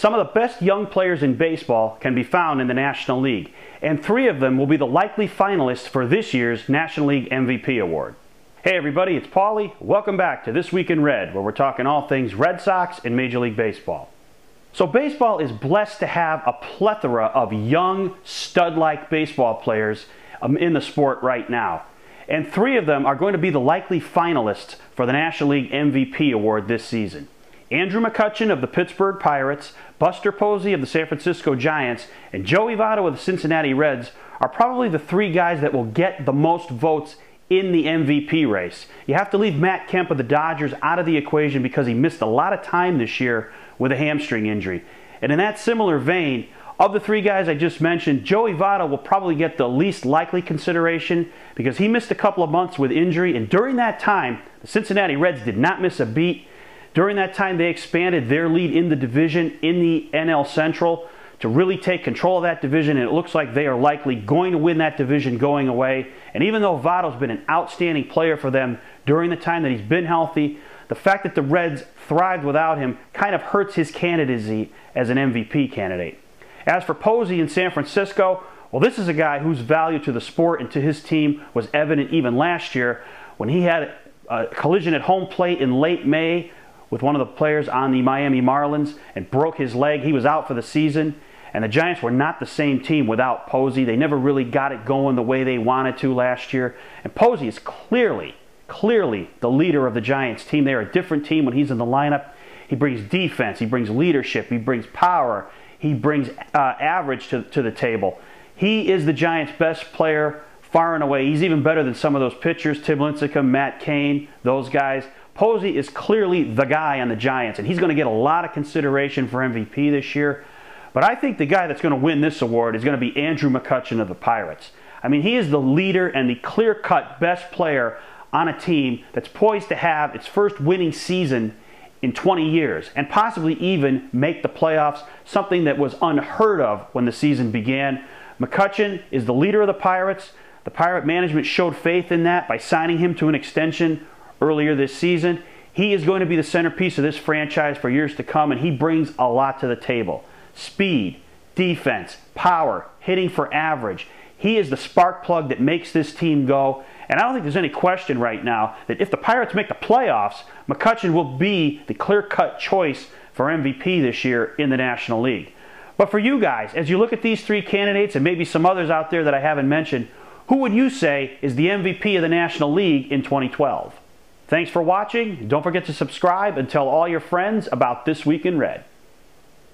Some of the best young players in baseball can be found in the National League, and 3 of them will be the likely finalists for this year's National League MVP award. Hey everybody, it's Paulie. Welcome back to This Week in Red, where we're talking all things Red Sox and Major League Baseball. So baseball is blessed to have a plethora of young, stud-like baseball players in the sport right now. And 3 of them are going to be the likely finalists for the National League MVP award this season. Andrew McCutcheon of the Pittsburgh Pirates, Buster Posey of the San Francisco Giants, and Joey Votto of the Cincinnati Reds are probably the 3 guys that will get the most votes in the MVP race. You have to leave Matt Kemp of the Dodgers out of the equation because he missed a lot of time this year with a hamstring injury. And in that similar vein, of the 3 guys I just mentioned, Joey Votto will probably get the least likely consideration because he missed a couple of months with injury, and during that time, the Cincinnati Reds did not miss a beat. During that time, they expanded their lead in the division in the NL Central to really take control of that division, and it looks like they are likely going to win that division going away. And even though Votto's been an outstanding player for them during the time that he's been healthy, the fact that the Reds thrived without him kind of hurts his candidacy as an MVP candidate. As for Posey in San Francisco, well, this is a guy whose value to the sport and to his team was evident even last year when he had a collision at home plate in late May with one of the players on the Miami Marlins and broke his leg. He was out for the season, and the Giants were not the same team without Posey. They never really got it going the way they wanted to last year. And Posey is clearly the leader of the Giants team. They're a different team when he's in the lineup. He brings defense, he brings leadership, he brings power, he brings average to the table. He is the Giants' best player far and away. He's even better than some of those pitchers, Tim Lincecum, Matt Cain, those guys. Posey is clearly the guy on the Giants, and he's going to get a lot of consideration for MVP this year. But I think the guy that's going to win this award is going to be Andrew McCutcheon of the Pirates. I mean, he is the leader and the clear-cut best player on a team that's poised to have its first winning season in 20 years and possibly even make the playoffs, something that was unheard of when the season began. McCutcheon is the leader of the Pirates. The Pirate management showed faith in that by signing him to an extension earlier this season. He is going to be the centerpiece of this franchise for years to come, and he brings a lot to the table. Speed, defense, power, hitting for average. He is the spark plug that makes this team go, and I don't think there's any question right now that if the Pirates make the playoffs, McCutcheon will be the clear-cut choice for MVP this year in the National League. But for you guys, as you look at these 3 candidates and maybe some others out there that I haven't mentioned, who would you say is the MVP of the National League in 2012? Thanks for watching. Don't forget to subscribe and tell all your friends about This Week in Red.